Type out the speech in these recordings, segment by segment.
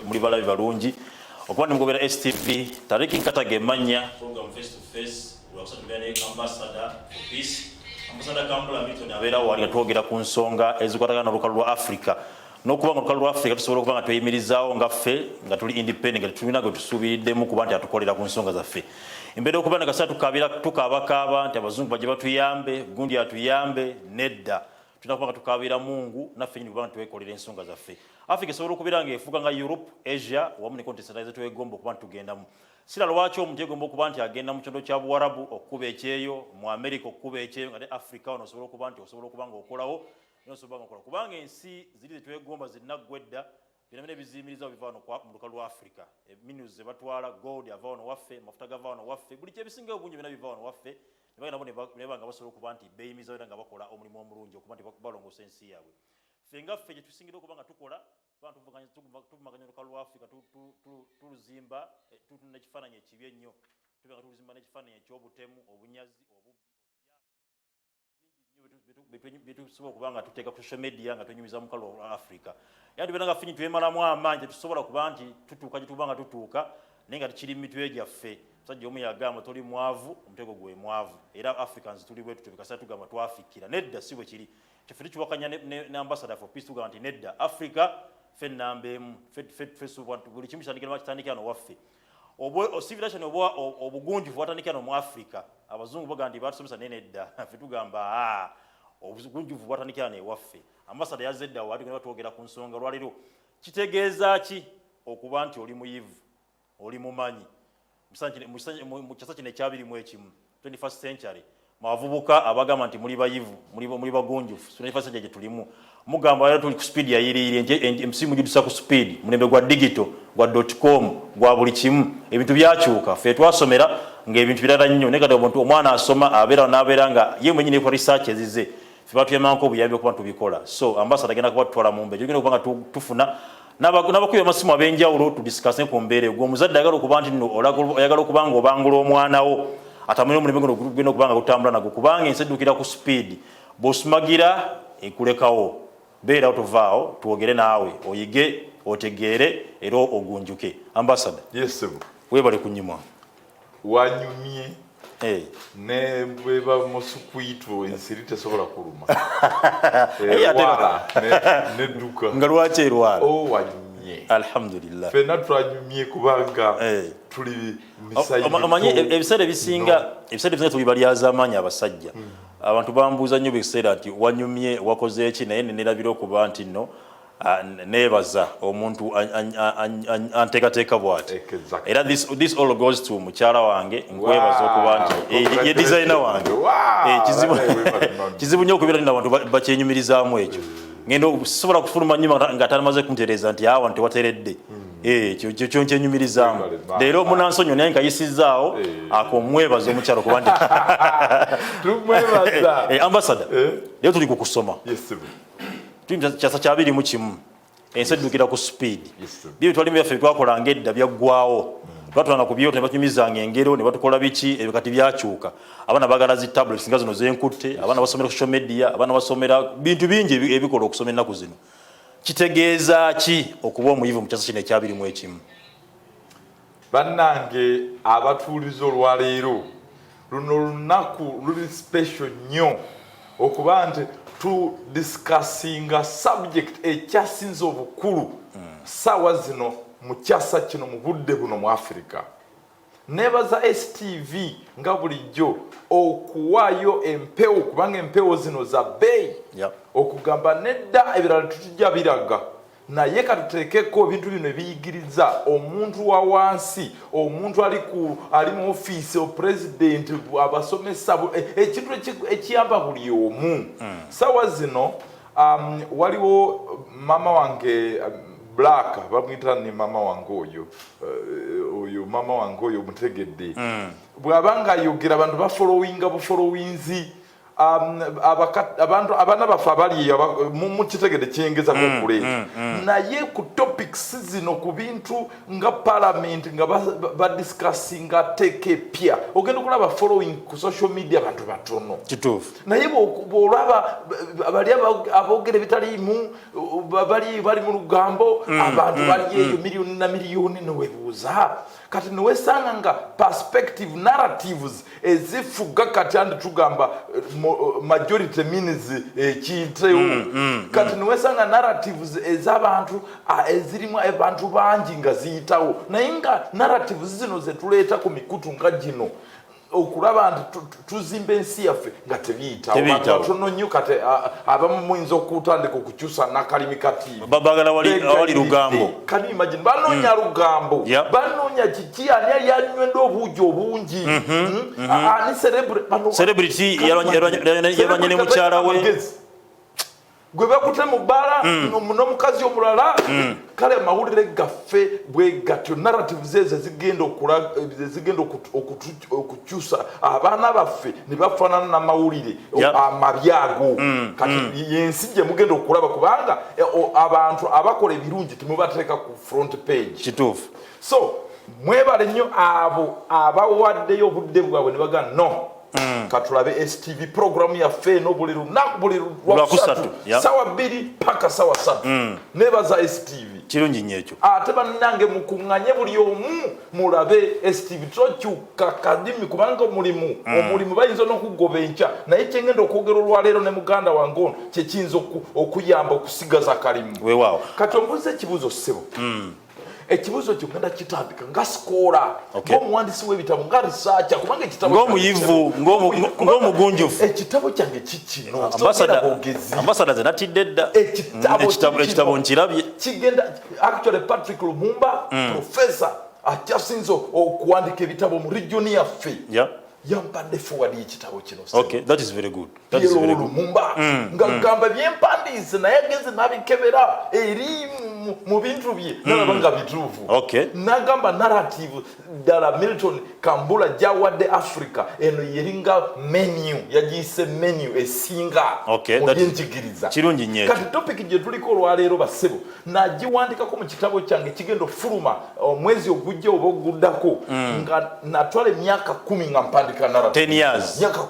muli balabi balungi okuba nimugobera STV Tariki Nkatage manya program face to face wakusatubane ambassador for peace ambassador Kambula Milton abeera wali twogera ku nsonga ezikwatagana n'olukalu lwa Africa n'okuba nga olukalu lwa Africa tusobola okuba nga tweyimirizaawo nga ffe nga tuli independent nga tulina gwe tusuubiriddemu kuba nti atukolera ku nsonga zaffe embeera okuba nagasatu tukaabakaaba nti abazungu bajje batuyambe gundi atuyambe nedda tunakuba nga tukaabira Mungu naffe nyini kuba nga twekolera ensonga zaffe Africa esobola okubeera nga efuuka nga Europe Asia wamu ne continent twegomba okuba nti tugendamu sira lwaki omuntu yegomba okuba nti agenda mu kyondo kya Buwarabu okukuba ekyeyo mu America okukuba ekyeyo nga ne Africa wano osobola okuba nti osobola okuba nga okolawo n'osobola nga okola kubanga ensi ziri zetwegomba zinnaggwedda bino bizimiriza biva wano mu lukalu lwa Africa minerals ze batwala gold ava wano waffe amafuta gava wano waffe buli kyebisinga obungi byonna biva wano waffe ne banga basobola okuba nti beeyimiza era nga bakola omulimu omulungi okuba nti balongoosa ensi yaabwe ffe nga ffe gye tusingira okuba nga tukola tuvumaganya olukalu lwa Africa tuluzimba tutuna ekifaananyi ekibi ennyo tube nga tuluzimba n'ekifaananyi eky'obutemu obunyazi byetusobola okuba nga tuteeka ku social media nga twenyumiza mu lukalu lwa Africa era tubeera nga ffe twemalamu amaanyi tetusobola kuba nti tutuuka gye tuba nga tutuuka naye nga tukiri mu mitwe gyaffe musajja omu yagamba toli mwavu omutego gwe mwavu era Africans tuli bwe tutyo bikasa tugamba twafikira nedda si bwe kiri kyaffe tukiwakanya ne ambassador for peace tugamba nti nedda Africa ffe nnamba emu buli kimu kitandikira bakitandikira no waffe civilization obugunjufu bwatandikira no mu Africa abazungu bagamba nti batusomesa naye nedda ffe tugamba obugunjufu bwatandikira ne waffe ambassador yazze edda wali nga batwogera ku nsonga lwaliro kitegeeza ki okuba nti oli muyivu oli mumanyi mu kyasa kino ekyabirimu 21st century mavubuka abagamba nti muli bayivu muli bagunjufu 21st century gye tulimu mugamba era tuli ku speed yayiriire emsimu gidusa ku speed mulembe gwa digital gwa .com gwa buli kimu ebintu byakyuka ffe twasomera ng'ebintu birala nnyo naye kati omuntu omwana asoma n'abeera nga ye mwenyini ku research ezize ffe batuyamako obuyambi okuba tubikola so ambassador agenda kuba tutwala mu mbeera gyogenda okuba nga tufuna n'abakubi amasimu ab'enjawulo tudisikase ku mbeera egwo omuzadde ayagala okuba nti oyagala okuba nga obangula omwanawo atamanya omulimu guno gugenda okuba nga gutambula nagwo kubanga ensi eddukira ku speed bw'osumagira ekulekawo beera tovaawo twogere naawe oyige otegeere era ogunjuke ambassador yes weebale kunyimwa wanyumye ne bweba musukwitu ensiri tesobola kuluma nedduka nga lwaki erwala wanyumye alhamdulillah fena twanyumye kubanga tuli misayi omanyi ebiseera ebisinga tubibalyaza amaanyi abasajja abantu bambuuza nnyo biseera nti wanyumye wakoze eki naye nerabira okuba nti nno nebaza omuntu anteekateeka bw'ati era this all goes to mukyala wange nkwebaza okuba nti ye designer wange kizibu nnyo okubeera nina abantu bakyenyumirizaamu ekyo ngendo sisobola kufuluma nnyo nga tanamaze kumutereeza nti awa ntewateredde ekyo nkyenyumirizaamu leero munansonyo naye nkayisizaawo akomwebaza omukyala okuba nti ambassador leero tuli ku kusoma kyasa kya 21 ensi eddukira ku speed byo twali byaffe twakolanga edda byaggwaawo twatulanga ku byoto ne batunyumizanga engero ne batukola biki ebyo kati byakyuka abaana bagala zi tablets nga zino zenkutte abaana basomera social media abaana basomera bintu bingi ebikola okusoma ennaku zino kitegeeza ki okuba omuyivu mu kyasa kino ekya 21 bannange abatuuliza olwaleero luno lunaku luli special nnyo okuba nti to discussing a subject ekyasinze obukulu sawa zino mu kyasa kino mu budde buno mu Africa nebaza STV nga bulijjo okuwaayo empewo kubanga empewo zino za bbeeyi okugamba nedda ebirala tutujja biraga naye katuteekeko ebintu bino ebiyigiriza omuntu wa wansi omuntu ali mu ofiisi opulezidenti abasomesa ekintu ekiyamba buli omu sawa zino waliwo mama wange Black bamwita ni mama wange oyo mama wange oyo mutegedde bw'abanga ayogera abantu bafollowinga bufollowinzi abantu abana bafa bali mu kitegede kiyengeza kokuleta naye ku topics zino ku bintu nga parliament nga badiscussinga teke pia ogenda okulaba following ku social media abantu batono kituufu naye bwolaba bali aboogera bitaliimu bali mu lugambo abantu bali eyo miliyoni na miliyoni newebuuza kati niwesanga nga perspective narratives ezifuga kati andi tugamba majority means kiyitewo kati niwesanga narratives ez'abantu ezirimu abantu bangi nga ziyitawo naye nga narratives zino zetuleeta ku mikutu nga gino okulaba nti tuzimba ensi yaffe nga tebiyitawo batono nnyo kati abamu muyinza okutandika okukyusa nakalimi katiibwa bagala awali lugambo kani imagine banoonya lugambo banoonya kiki ani yanywenda obuugi obungi ani celebrity yalwanye ne mukyala we gwe bakute mu bbala n'omukazi omulala kale amawulire gaffe bwe gatyo narratives ezo zigenda okukyusa abaana baffe ne bafaanana n'amawulire amabi ago kati yensi gye mugenda okulaba kubanga abantu abakola ebirungi temubateeka ku front page kituufu so mwebale nnyo abo abawaddeyo obudde bwabwe ne bagamba no katulabe STV programu yaffe eno buli lunaku buli lwakusatu sawa 2 paka sawa 3 nebaza STV kirungi nnyo ekyo ate bannange mukuŋŋanye buli omu mulabe STV tokyuka kadimi kubanga omulimu bayinza n'okugoba enkya naye kyengenda okwogera olwaleero ne muganda wange ono kyekiyinza okuyamba okusigaza kalimu weewaawo kati ombuuza ekibuuzo ssebo ekibuuzo kyo ngenda kitandika nga sikoola ng'omuwandiisi w'ebitabo nga risaakya kubanga ekitabo ng'omuyivu ng'omugunjufu ekitabo kyange kikino ambasada ze natidde dda ekitabo nkirabye kigenda actually Patrick Lumumba professor akyasinze okuwandika ebitabo mu regioni yaffe yampadde forward y'ekitabo kino okay that is very good that is very good Lumumba nga gamba byempandiise naye agenze n'abikebera eri mu bintu bye nalaba nga bituufu nagamba narrative ddala Milton Kambula gyawadde Africa eno yeringa menu yagiyise menu esinga mu byenjigiriza kirungi nnyo kati topic gye tuliko olwaleero bassebo nagiwandikako mu kitabo kyange kigenda ofuluma omwezi ogujja oba oguddako nga natwala emyaka 10 nga mpandika narrative 10 years myaka 10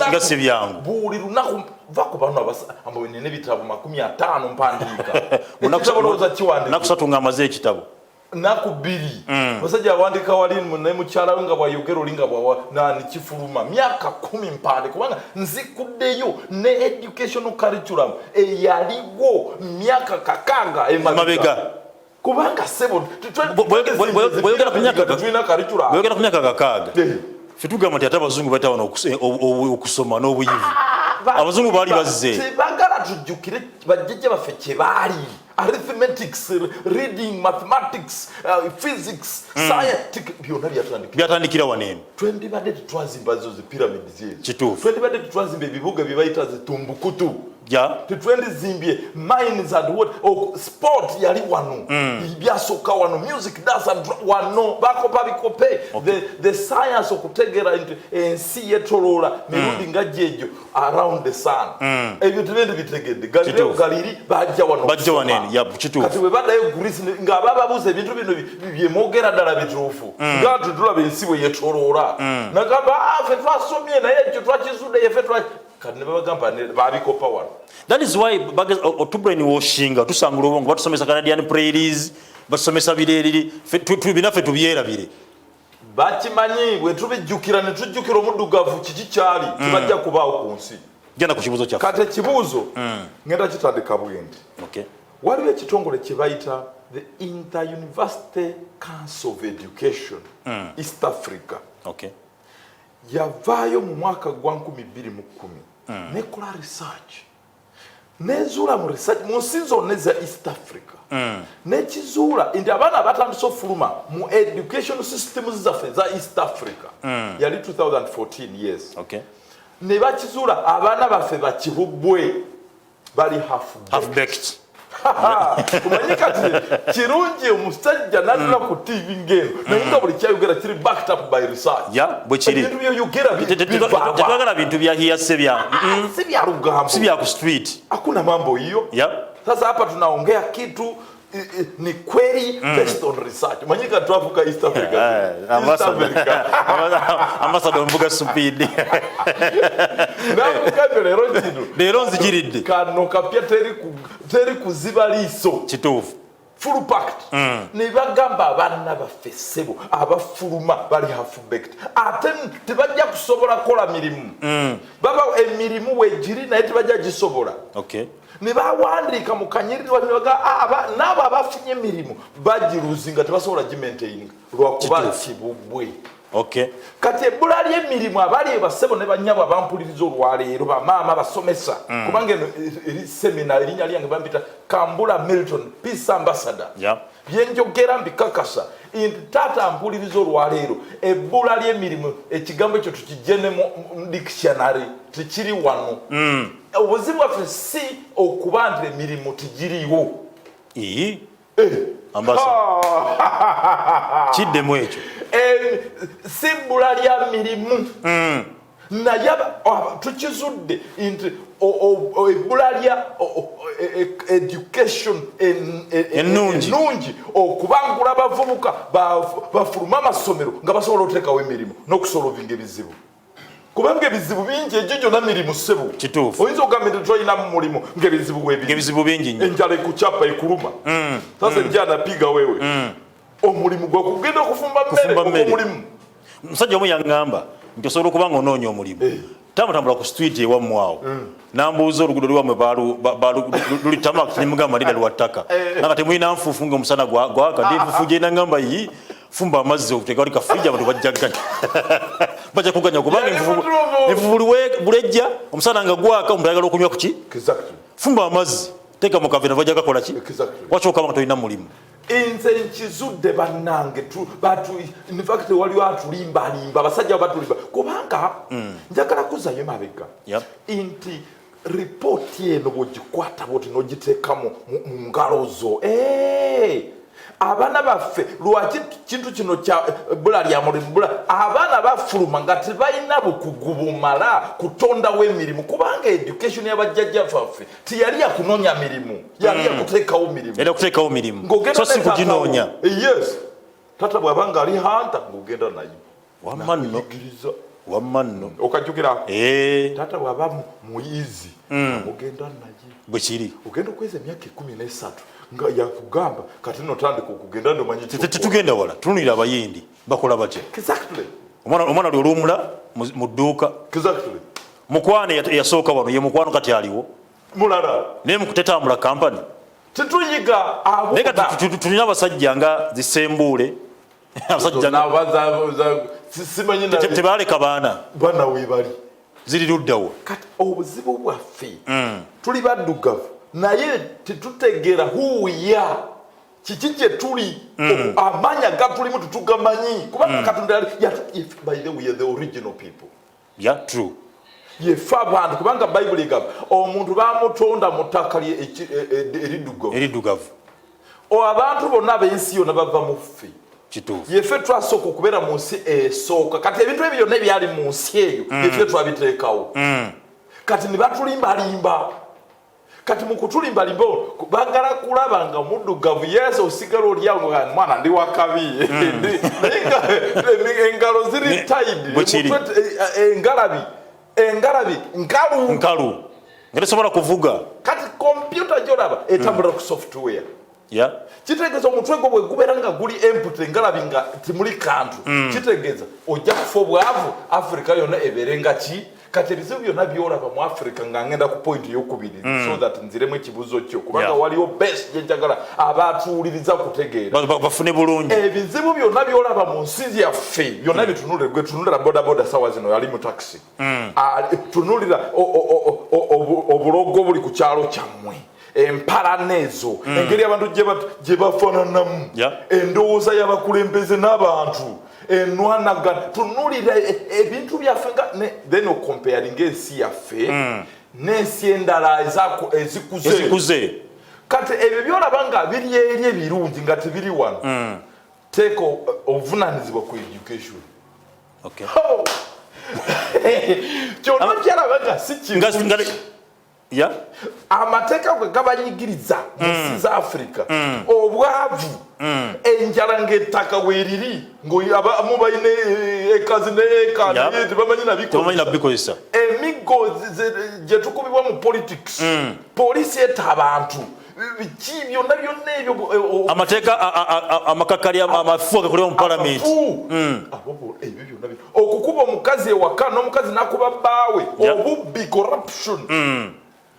nga si byangu buli lunaku vako bano ambawe n'ebitabo 50 mpandiika ekitabo lowooza kiwandika nakusatu nga amaze ekitabo naku 2 basajja awandika wali ne mukyala we nga bwayogera oli nga nikifuluma myaka 10 mpande kubanga nzikuddeyo ne educational curriculum eyaliwo myaka 6 emabega kubanga sebo bweyogera ku myaka 6 ffe tugamba nti ate abazungu batawana okusoma n'obuyivu abazungu baali bazze tebagala tujjukire bajjajja baffe kye baali arithmetics reading mathematics physics science byonna byatandikira waneeno twendibadde tetwazimba zo zipyramids ezo kituufu twendibadde tetwazimba ebibuga bye bayita zitumbukutu tetwendizimbye mines and what sport yali wano byasooka wano music dance and wano bakopa bikope the science okutegeera nti ensi yetoloola mirundi nga gyejo around the sun ebyo tebendi bitegedde galileo galiri bajja wano kati bwe baddayo Greece nga bababuuza ebintu bino byemwogera ddala bituufu nga tutulaba ensi bwe yetoloola nagamba ffe twasomye naye ekyo twakizudde yeffe kati ne babagamba babikopa wano. That is why otubrainwashinga tusangula obwongo batusomesa Canadian prairies batusomesa bireri binaffe tubyerabire bakimanyi bwe tubijjukira ne tujjukira omuddugavu kiki kyali tubajja kubaawo ku nsi. Genda ku kibuuzo kyaffe. Kati ekibuuzo ngenda kitandika bwendi. Waliwo ekitongole kye bayita the Inter-University Council of Education East Africa. Yavaayo mu mwaka gwa 2010 nekola research nezuula mu research mu nsi zonna eza East Africa nekizuula nti abaana batandise ofuluma mu education systems zaffe za East Africa yali 2014 years ne bakizuula abaana baffe bakibubwe bali half baked kumanyi kati kirungi omusajja n'atula ku TV ng'eno naye nga buli kyayogera kiri backed up by research. Bwe kiri ebintu by'oyogera tetwagala bintu bya hearsay si bya lugambo, si bya ku street. hakuna mambo hiyo. Sasa hapa tunaongea kitu ni kweli based on research. Manyika tuafuka East Africa. Ambassador mvuga supidi. Namuka lero nzigiridde. Kano kapya teri kuziba liso. Kituufu. Full packed. Ne bagamba abana bafesebo abafuluma bali half baked. Ate tebajja kusobola kola mirimu. Baba emirimu wejiri naye tebajja gisobola. Okay. Ne bawandika mu kanyiriro baga nabo abafunye emirimu bagiruzinga tebasobola gimaintaining lwakuba kibubwe. Okay. Kati ebbula ly'emirimu abali basebo ne banyabo abampuliriza olwaleero bamaama basomesa kubanga eri semina erinnya lyange bambita Kambula Milton Peace Ambassador. Byenjogera mbikakasa nti taata mpuliriza olwaleero ebbula ly'emirimu ekigambo ekyo tukigene mu dictionary tikiri wano. Obuzibu bwaffe si okuba nti emirimu tigiriwo. Ambassador. Kiddemu ekyo. Si bbula lya mirimu. Naye tukizudde nti ebbula lya education ennungi okubangula abavubuka bafuluma amasomero nga basobola okuteekawo emirimu n'okusolovinga ebizibu. Kubanga ebizibu bingi egyo gyonna mirimu ssebo. Kituufu. Oyinza okugamba nti tolina mu mulimu ng'ebizibu bingi nnyo. Enjala ekukyapa ekuluma. Sasa njana piga wewe. Omulimu gwa kugenda okufumba mmere omulimu. Musajja omu yaŋŋamba nti osobola okuba nga onoonya omulimu. Tambula ku street ewammwe awo. Nambuuza oluguudo lwammwe luli tamaki nimugamba ndida lwa ttaka. Nga temulina nfuufu ng'omusana gwaka. Ndi nfuufu gye nangamba yi fumba amazzi okuteeka wali kafriji abantu bajjaganya. Bajja kuganya kubanga enfuufu bulejja omusana nga gwaka omuntu ayagala okunywa ku ki? Fumba amazzi teeka mu kavera bajja kakola ki? Lwaki okaba nga tolina mulimu? Inze nkizudde bannange in fact waliwo atulimbalimba abasajja batulimba kubanga njagala kuzayo mabega nti ripooti eno bw'ogikwata bwoti n'ogiteeka mu ngalo zo. Abaana baffe lwaki kintu kino kya bbula lya mulimu abaana bafuluma nga tebalina bukugu bumala kutondawo emirimu kubanga education y'abajjajjaffe ffe tiyali yakunoonya mirimu yali yakuteekawo mirimu so si kuginoonya. Yes, tata bw'abanga ali hanta ng'ogenda naye wamma nno okajjukira tata bw'aba muyizi ogenda naye bwe kiri ogenda okweza emyaka 13 nga yakugamba kati notandika okugenda ndomanyi tetugenda wala tunulira abayindi bakola batya. Exactly. Omwana oli olumula mu dduuka. Exactly. Mukwane yasooka wano ye mukwano kati aliwo mulala naye mukutetambula kampani tetuyiga abo naye kati tulina abasajja nga zisembuule abasajja tebaleka baana weebali ziri luddawo. kati obuzibu bwaffe tuli baddugavu naye tetutegeera huya kiki kye tuli amanya gatulimu tetugamanyi kubanga Katonda by the way the original people. True. Yefe abantu kubanga Bible egamba omuntu bamutonda mu ttaka eriddugavu. Abantu bonna ab'ensi yonna bava mu ffe. Kituufu. Yefe twasooka okubeera mu nsi esooka kati ebintu ebyo byonna ebyali mu nsi eyo yefe twabiteekawo. Kati ne batulimbalimba. Kati mukutulimbalimba bagala kulaba nga muddugavu Yesu osigala olyawo nga mwana ndi wakabi. Engalo ziri tied. Engalabi nkalu ngerisobola kuvuga. Kati kompyuta gyolaba etambula ku software. Kitegeeza omutwe gwo bwe gubeera nga guli empty engalabi nga timuli kantu. Kitegeeza ojja kufa obwavu Africa yonna ebeere nga ki. Kati ebizibu byonna byolaba mu Africa nga ngenda ku point ey'okubiri so that nziremu ekibuzo kyo kubanga waliwo best gye njagala abatuwuliriza kutegeera bafune bulungi. Ebizibu byonna byolaba mu nsi yaffe byonna bitunulire gwe tunulira bodaboda sawa zino yali mu taxi tunulira obulogo buli ku kyalo kyammwe empala nezo engeri abantu gye bafaananamu endowooza y'abakulembeze n'abantu enwanagana tunulira ebintu byaffe nga then okomparinga ensi yaffe n'ensi endala ezikuze. kati ebyo byolaba nga biri eri ebirungi nga tebiri wano teeka obuvunaanyizibwa ku education. Kyonna kyalaba nga si kirungi. Amateeka gwe gabanyigiriza mu nsi za Africa obwavu enjala ng'ettaka weeriri ng'abamu balina ekazi n'eka naye tebamanyi nabikozesa. Emiggo gye tukubibwa mu politics poliisi etta abantu biki byonna ebyo amateeka amakakali amafu agakolebwa mu palamenti ebyo byonna okukuba omukazi ewaka n'omukazi n'akuba bbaawe obubbi corruption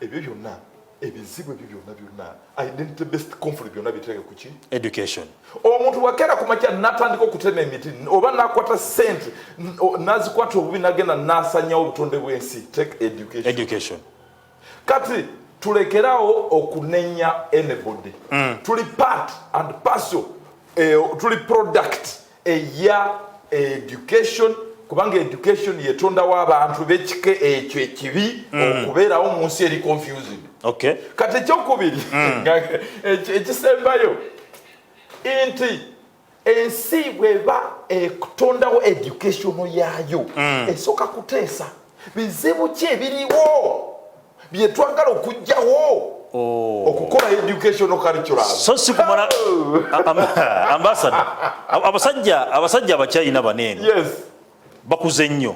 ebyo byonna ebizibu ebyo byonna identity based conflict byonna biteeke ku ki education. Omuntu wakeera ku makya n'atandika okutema emiti oba n'akwata ssente n'azikwata obubi n'agenda n'asanyawo obutonde bw'ensi. Take education. Kati tulekerawo okunenya anybody. Tuli part and parcel tuli product eya education kubanga education yetondawo abantu b'ekika ekyo ekibi okubeerawo mu nsi eri confusing. Kati ekyokubiri ekisembayo nti ensi bweba ekutondawo education yaayo esooka kuteesa bizibu ki ebiriwo bye twagala okugyawo okukola educational curriculum. So sikumala ambassador abasajja abachina banene bakuze nnyo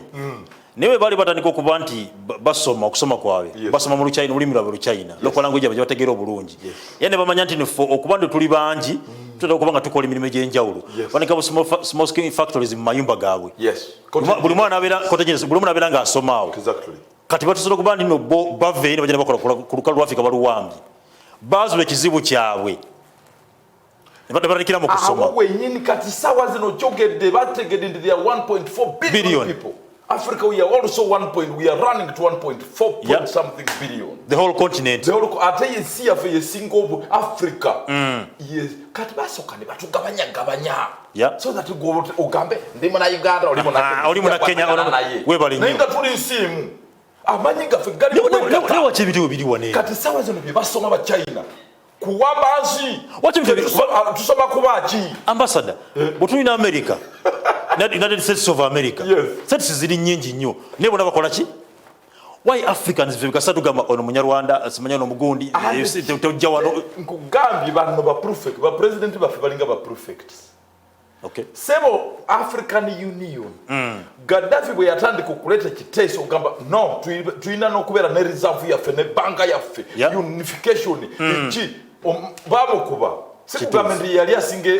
naye bali batandika okuba nti basoma okusoma kwabwe basoma mu Luchina olulimi lwabwe Luchina local language abajja bategeera obulungi yene bamanya nti okuba nti tuli bangi tutera okuba nga tukola emirimu egy'enjawulo banika small scale factories mu mayumba gaabwe buli mwana abeera ng'asoma awo kati batusobola okuba nti no bave ne bajja bakola ku lukalu lwa Afrika baluwambye baazula ekizibu kyabwe batandikira mu kusoma wenyini kati sawa zino kyogedde bategedde nti there are 1.4 billion people. Africa, we are also we are running to 1.4 something billion. The whole continent. The whole, I tell you, see a single Africa. Yes. Katibasoka ne batugabanya. Yeah. So that you go to Ugambe, ndimona Uganda, olimona Kenya, webali nnyo. Nenga tuli nsimu. Amanyi gaffe gali lewa chibitu biri wane. Kati sawa zino bye basoma ba China. Kuwambazi. Tusoma kubaki. Ambassador, butulina America. United States of America. Yes. States ziri nyingi nnyo. Nebo nabakola ki? Why Africans bikasatu gamba ono Munyarwanda asimanya no mugundi tojja wano nkugambi bano ba prefect ba president bafe balinga ba prefects. Okay. Sebo African Union. Gaddafi bwe yatandika okuleta kiteeso gamba no tuina no kubera ne reserve yaffe ne banka yaffe unification iki bamukuba sikugamendi yali asinge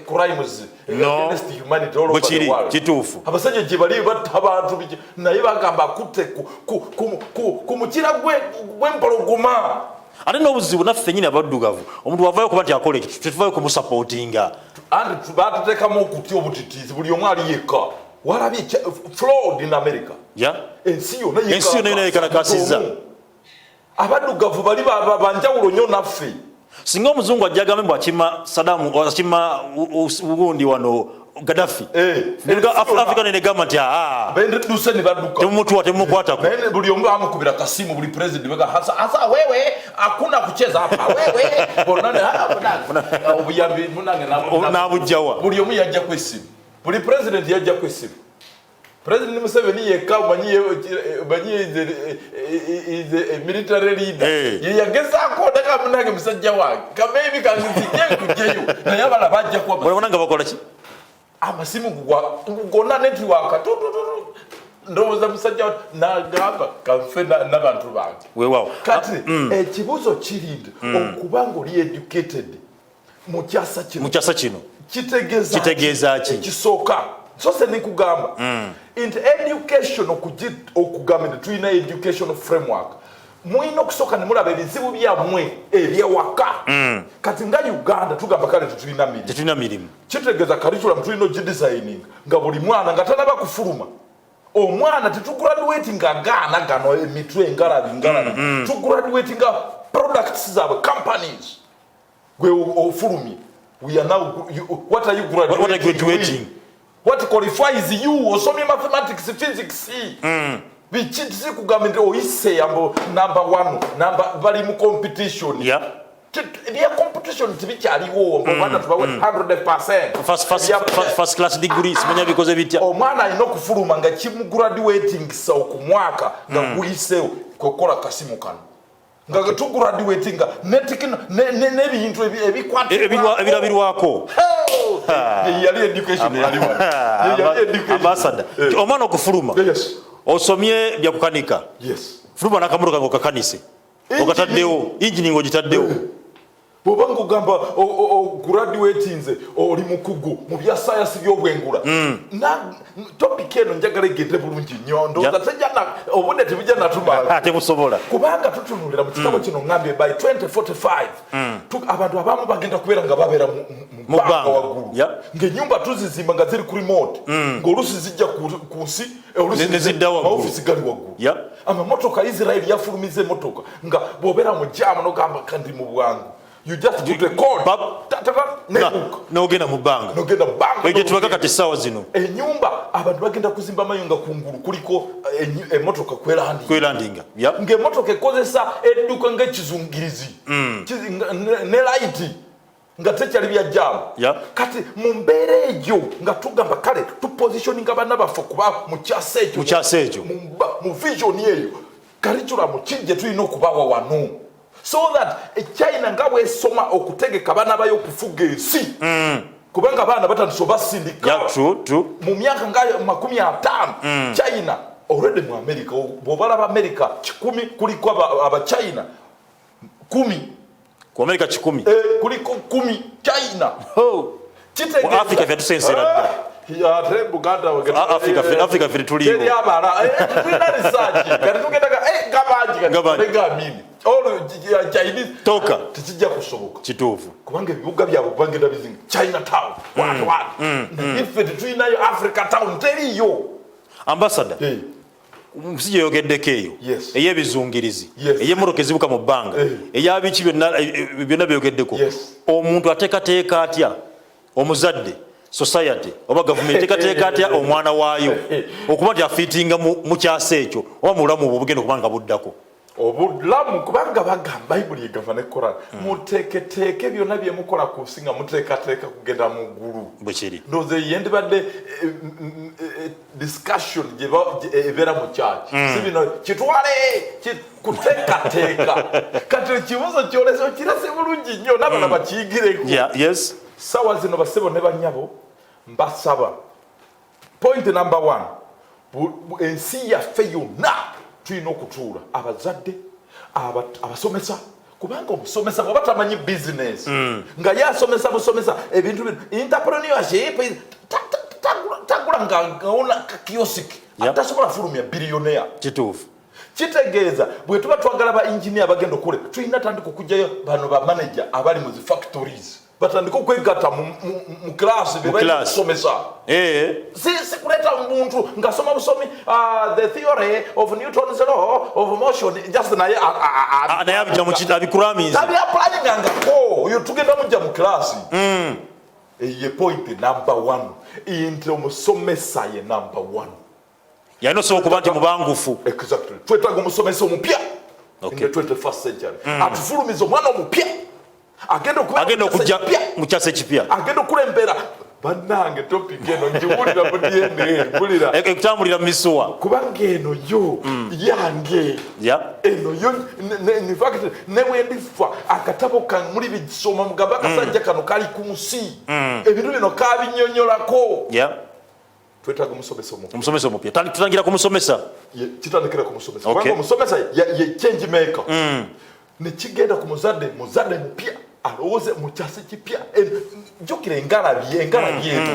crimes against humanity all over the world. Kituufu. Abasajja gye bali batta abantu naye bagamba kutte ku mukira gw'empologoma. Ate n'obuzibu naffe nyine abaddugavu omuntu wavayo kuba nti akola ekyo tetuvayo kumusupportinga andi batutekamu okutya obutitiizi buli omu ali yekka walabye fraud in America. Ensi yonna yekalakasiza abaddugavu bali banjawulo nnyo naffe. Singa omuzungu ajja agambe mbu akima Saddam akima ugundi wano Gaddafi Africa ne government benduse ne badduka temumukwatako buli omu amukubira kasimu buli president wega hasa wewe hakuna kucheza hapa wewe bonane obuyambi munange nabujjawa buli omu yajja kwesimu buli president yajja kwesimu. President Museveni yekka manyi is a military leader. Yagezako daga munange musajja wange kabebi kanzije kujeyo naye abala bajja kwa bonanga bakola ki amasimu gonna network ndowooza musajja n'agamba kanfe n'abantu bange weewaawo kati ekibuuzo kirinde okubanga oli educated mu kyasa kino kitegeeza ki ekisooka so se nikugamba nti education okugamba nti tulina education framework mwina okusooka ne mulaba ebizibu byammwe ebyewaka kati nga Uganda tugamba kale tetulina mirimu kitegeeza curriculum tulina ogidesigning nga buli mwana nga tanaba kufuluma omwana tetugraduate nga gaana gano emitwe engalabi tugraduate nga products zaabwe companies gwe ofulumye we are now what are you graduating what qualifies you osomye mathematics physics bichitisi kugamba nti oyise yambo number 1 bali mu competition ebya competition tibikyaliwo ng'omwana tubawe 100%. First class degree simanya bikoze bitya. Omwana alina okufuluma nga kimugraduatingisa okumwaka nga guyiseewo kwekola kasimu kano. Nga tugraduatinga n'ebintu ebikwatibwako. Ebirabirwako. Yali education yali wano. Ambassador. Omwana okufuluma. Yes. Osomye bya kukanika. Yes. Fuluma n'akamotoka kango kakanise. Okataddewo. Engineering ogitaddewo. Bobanga ogamba graduatinze oli mukugu mu bya science by'obwengula. Topic eno njagala egende bulungi nnyo ndowooza tejjana obudde tebujja natumala. Tebusobola. Kubanga tutunulira mu kitabo kino ngambye by 2045 abantu abamu bagenda kubeera nga babeera mu bbanga waggulu. Ng'ennyumba tuzizimba nga ziri ku remote. Ng'oluusi zijja ku nsi nezidda waggulu. Maofisi gali waggulu. Amamotoka Israeli yafulumiza emmotoka nga bw'obeera mu jaamu n'ogamba kandi mu bwangu. You just put a code. N'ogenda mu bbanga. Egyo tubaga kati essaawa zino. Ennyumba abantu bagenda kuzimba mayunga kungulu kuliko emmotoka kwelandinga. Ng'emmotoka ekozesa edduka ng'ekizungirizi ne layiti nga tekyali bya jaamu. Kati mu mbeera egyo nga tugamba kale tupositioninga banna baffe kuba mu kyasa ekyo mu vision eyo curriculum kijje tulina okubawa wano. So that China nga bwesoma okutegeka baana bayo okufuga ensi. Kubanga abaana batandise basindika. Mu myaka nga 50 China already mu America bw'obalaba America 10 kuliko aba China 10. Ku America 10. Kuliko 10 China. Kitegeeza Africa vyatusensera. Africa vile tuliwo. Gabanji. Chinese toka tekijja kusoboka kituufu kubanga ebibuga byabwe bagenda bizinga Chinatown if tulinayo Africa town teriyo. Ambassador omusijja yogeddeko eyo ey'ebizungirizi ey'emmotoka ezibuka mu bbanga ey'abiki byonna byogeddeko omuntu ateekateeka atya omuzadde society oba government eteekateeka atya omwana waayo okuba nti afiitinga mu kyasa ekyo oba mu bulamu obwo bugenda okuba nga buddako obulamu kubanga bagamba Bayibuli egava ne Korani muteeketeeke byonna bye mukola ku nsi nga muteekateeka kugenda mu ggulu bwe kiri ndowooza yendibadde discussion ebeera mu kyaki si bino kitwale kuteekateeka kati ekibuuzo kyolesa okirase bulungi nnyo n'abana bakiyigireko sawa zino basebo ne bannyabo mbasaba point number 1 ensi yaffe yonna tulina okutuula abazadde abasomesa kubanga omusomesa bw'aba tamanyi business nga yasomesa busomesa ebintu bino entrepreneurship tagula ngaona kakiyosiki atasobola fulumya biliyonea kituufu kitegeeza bwe tuba twagala ba engineer bagenda okule tulina tandika okujjayo bano ba manager abali mu zi factories batandika okwegatta mu class bebaisomesa si kuleta muntu ngasoma busomi the theory of Newton's law of motion just naye abijja mu abikuramizi abyapplyinga ngako oyo tugenda mujja mu class ye point number 1 into omusomesa ye number 1 yalina osobola okuba nti mubangufu exactly twetaaga omusomesa omupya in the 21st century atufulumiza omwana omupya agenda okujja mu kyasa ekipya agenda okulembera bannange topic eno njibulira mu DNA bulira ekutambulira mu misuwa kubanga eno yo yange eno yo in fact ne bwendifa akatabo kan muli bisoma mugamba akasajja kano kali ku nsi ebintu bino kabinyonyolako twetaaga omusomesa omupya tutangira kumusomesa kitandikira kumusomesa kubanga omusomesa ye change maker ne kigenda ku muzadde mupya alowooze mu kyasa kipya jjukira engalabi etu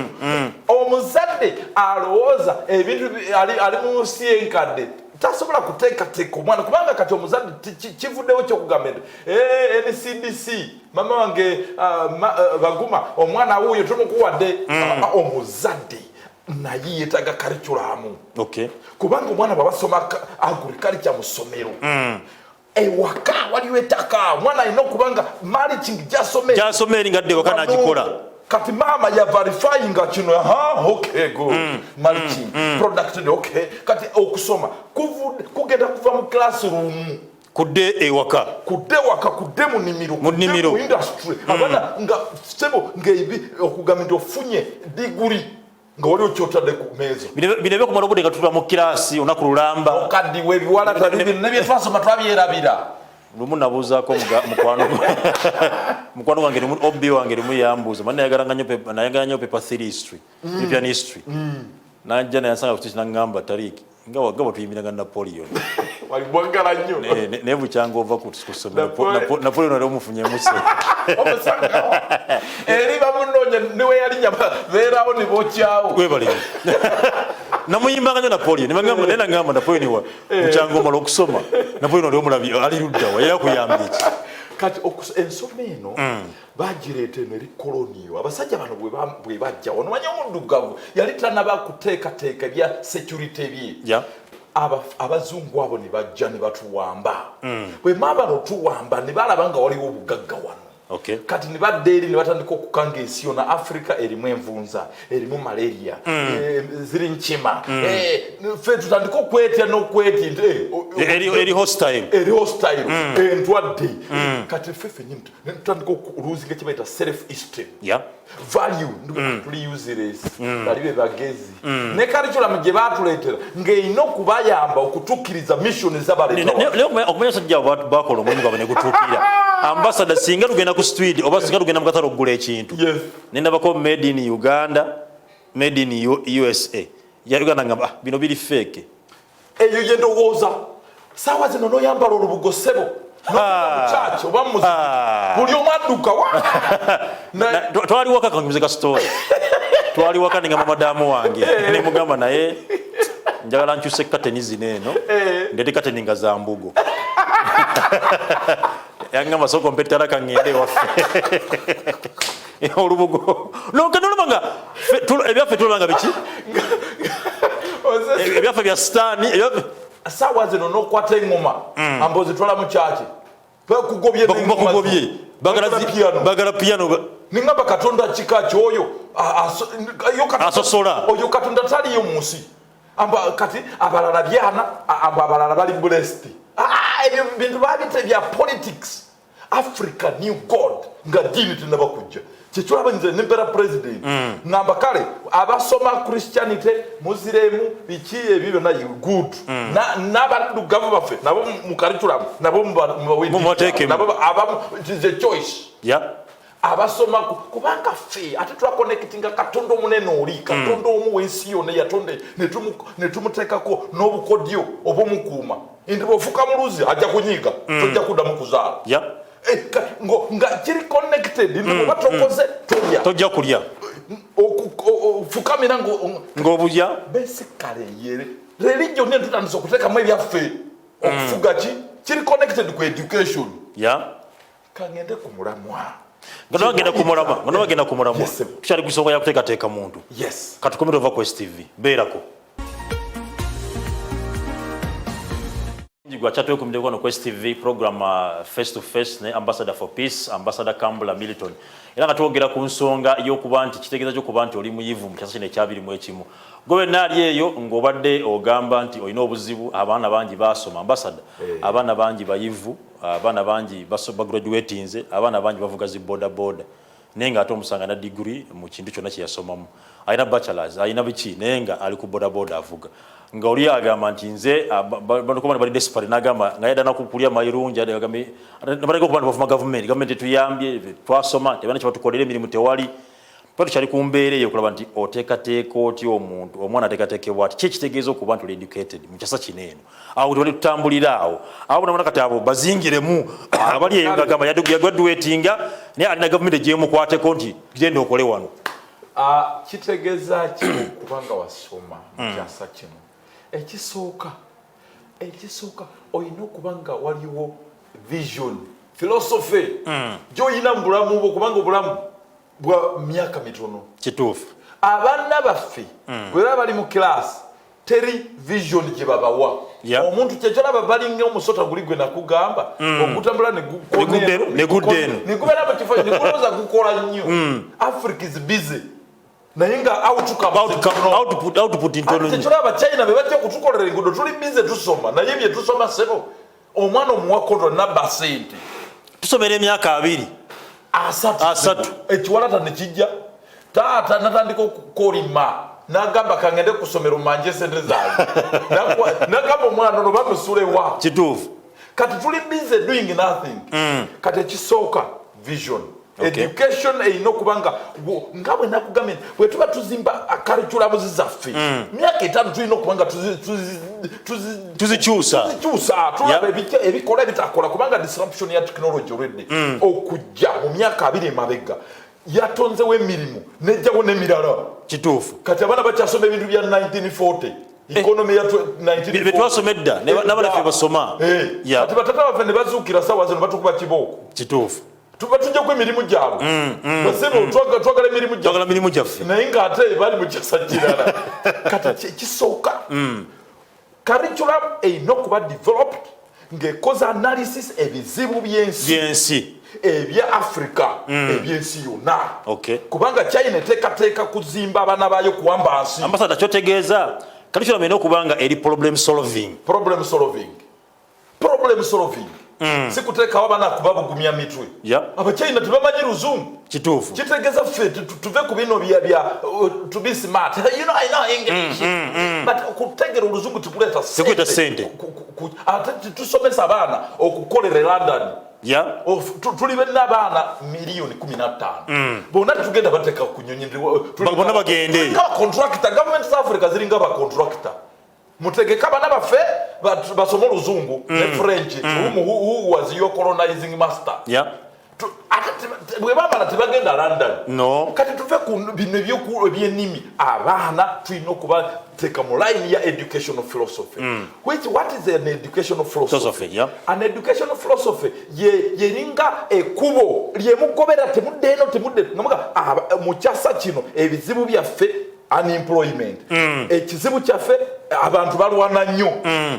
omuzadde alowooza ebintu ali mu nsi enkadde tasobola kuteekateeka omwana kubanga kati omuzadde kivuddewo kyokugamba NCDC mama wange baguma omwana wuuyo tumukuwadde omuzadde naye yeetaaga curriculum kubanga omwana bw'abasoma agriculture mu ssomero ewaka waliwo ettaka omwana alina okubanga marching gyasomeri ngadde waka n'agikola kati maama ya verifyinga kino okay good marching producted okay kati okusoma kugenda kuva mu classroom kudde ewaka kudde mu nnimiro mu industry abana nga sebo ngeibi okugamba nti ofunye diguri nga wali okyotadde ku meeza binebe kumala obudde nga tutula mu kirasi onaku lulamba okaddiwe ebiwala nebye twasoma twabyerabira lumu nabuuzaako mukwano wange obi wange limu yambuuza mani nayagala nnyo paper 3 history European history najja nayansanga kuti kinagamba Tariiki nga wagaba tuyimbiraga Napoleon wali bwagala nnyo naye bukyanga ova kusomera Napoleon ali omufunyemu se eri bamunoonya niwe yalinnya beerawo ne bookyawo webale namuyimbanga nnyo Napoleon naye nagamba Napoleon wa bukyanga omala okusoma Napoleon oli omulabi ali luddawa era kuyamba eki kati ensoma eno bagireeta eno eri koloniyo abasajja bano bwe bajja onomanya omuddugavu yali tanaba kuteekateeka ebya security bye abazungu abo ne bajja ne batuwamba bwe maaba notuwamba ne balaba nga waliwo obugagga wano kati ne badda eri ne batandika okukanga ensi yonna Africa erimu envunza erimu malaria ziri nkima ffe tutandika okwetya n'okwetya eri hostile entwadde kati ffe ffennyini tutandika oluuzinga kye bayita self esteem value tuli useless bali be bagezi ne curriculum gye baatuleetera ng'erina okubayamba okutuukiriza mission ezabaleeta okumanya sajja bakola omulimu gwabwe ne gutuukira ambassador singa tugenda ku street oba singa tugenda mu katale okugula ekintu nendabako made in Uganda made in USA ya Uganda ngamba bino biri fake eyo gye ndowooza saawa zino n'oyambala olubugo ssebo mukyaki oba muziki buli omu adduka twali waka kanguze ka story twali waka nengamba madamu wange ne mugamba naye njagala nkyuse kateni zino eno ndete kateni nga za mbugo yangamba soko mpetara kangende waffe olubugo nolubanga ebyaffe tulanga biki ebyaffe bya sitaani saawa zino n'okwata eŋŋoma ambozitwala mu kyaki bakugobye bagala piano ningamba katonda kika kyoyo asosola oyo katonda taliyo mu nsi kati abalala byana abalala bali blessed ebyo bintu babita bya politics Africa new God nga dini tinaba kujja kyekyo nze nempera president ngamba kale abasoma Christianity muziremu biki ebyo na good n'abaddugavu baffe nabo mu curriculum nabo nabo abamu is a choice abasoma kubanga ffe ate twakonectinga katonda omunene oli katonda omu w'ensi yonna yatonde ne tumuteekako n'obukodyo obwomukuuma nti bw'ofuuka muluzi ajja kunyiiga tojja kuddamu kuzaala nga kiri connected nti bw'oba tokoze tojja kulya ofukamira ng'obulya besikale yere religion ne tutandise okuteekamu ebyaffe okufuga kiri connected ku education kangende ku mulamwa nga bagenda ku mulamwa tukyali ku nsonga yakuteekateeka muntu katukomere ova Quest TV beerako Gwachatwekumide kwano Quest TV program face to face ne Ambassador for Peace Ambassador Kambula Milton era nga twogera ku nsonga y'okuba nti kitegeeza ky'okuba nti oli muyivu mu kyasa kino ekyabirimu ekimu gobe naali eyo ng'obadde ogamba nti olina obuzibu abaana bangi basoma Ambassador abaana bangi bayivu abaana bangi bagraduatinze abaana bangi bavuga zi boda naye nga ate omusanga na degree mu kintu kyonna kye yasomamu alina bachelors alina biki naye nga ali ku boda avuga nga oli agamba nti nze banokoma bali desperate n'agamba nga yadda nakukulya mayirungi agambe nabaleka okuba bafuma gavumenti tuyambye twasoma tebana kye batukolera emirimu tewali pa tukyali ku mbeera eyo okulaba nti oteekateeka otya omuntu omwana ateekateekebwa ati kyekitegeeza okuba nti oli educated mu kyasa kino eno awo tewali tutambulira awo nabona kati abo bazingiremu abali eyo ngagamba yagraduatinga naye alina gavumenti egyemukwateko nti genda okole wano kitegeeza ki kubanga wasoma mu kyasa kino ekisooka olina okuba nga waliwo vision philosophy gy'olina mu bulamu bwo kubanga obulamu bwa myaka mitono kituufu abaana baffe bwe baba bali mu kilaasi teri vision gye babawa omuntu kyekyolaba balinga omusota guli gwe nakugamba ogutambula neguddeeno negubeera mu kifo nekulowooza gukola nnyo Africa is busy naye nga output ntono kyekyola abachina be bajja okutukolera enguudo tuli bize tusoma naye bye tusoma sebo omwana omuwa control nabba sente tusomera emyaka 2 asatu ekiwalata ne kijja taata natandika okukolima n'agamba kangende kusomera omanje sente zange n'agamba omwana ono bamusulewa kituufu kati tuli busy doing nothing kati ekisooka vision education erina okubanga nga bwe nakugambye bwe tuba tuzimba curriculum zaffe myaka 5 tulina okubanga tuzikyusa tulaba ebikola ebitakola kubanga disruption ya technology already okujja mu myaka 2 emabega yatonzewo emirimu nejjawo n'emirala kituufu kati abaana bakyasoma ebintu bya 1940 economy ya 1940 betwasomedda n'abalaffe basoma kati batata baffe ne bazuukira saawa zino batukuba kibooko kituufu tuba tujja ku emirimu gyabwe basebe twagala emirimu gyaffe naye ng'ate bali mu kyasa kirala kati ekisooka curriculum erina okuba developed ng'ekoza analysis ebizibu by'ensi ebya Africa ebyensi yonna kubanga China eteekateeka kuzimba abaana baayo kuwamba nsi ambasada kyotegeeza curriculum erina okubanga eri problem solving sikuteekawo abaana kubabugumya mitwe abachina tebamanyi luzungu kituufu kitegeeza ffe tuve ku bino bya to be smart you know I know English but okutegera oluzungu tikuleeta sente ate tusomesa abaana okukolera London tuli n'abaana miliyoni 15 bonna tugenda bateeka ku nnyonyi bonna bagende contractor government of Africa ziringa ba contractor mutegeka abaana baffe basoma oluzungu ne French who was your colonizing master bwe bamala tebagenda London kati tuve ku bino ebyennimi abaana tulina okubateeka mu line ya educational philosophy what is an educational philosophy an educational philosophy yeringa ekkubo lyemugobera temudde mu kyasa kino ebizibu byaffe unemployment ekizibu kyaffe abantu balwana nnyo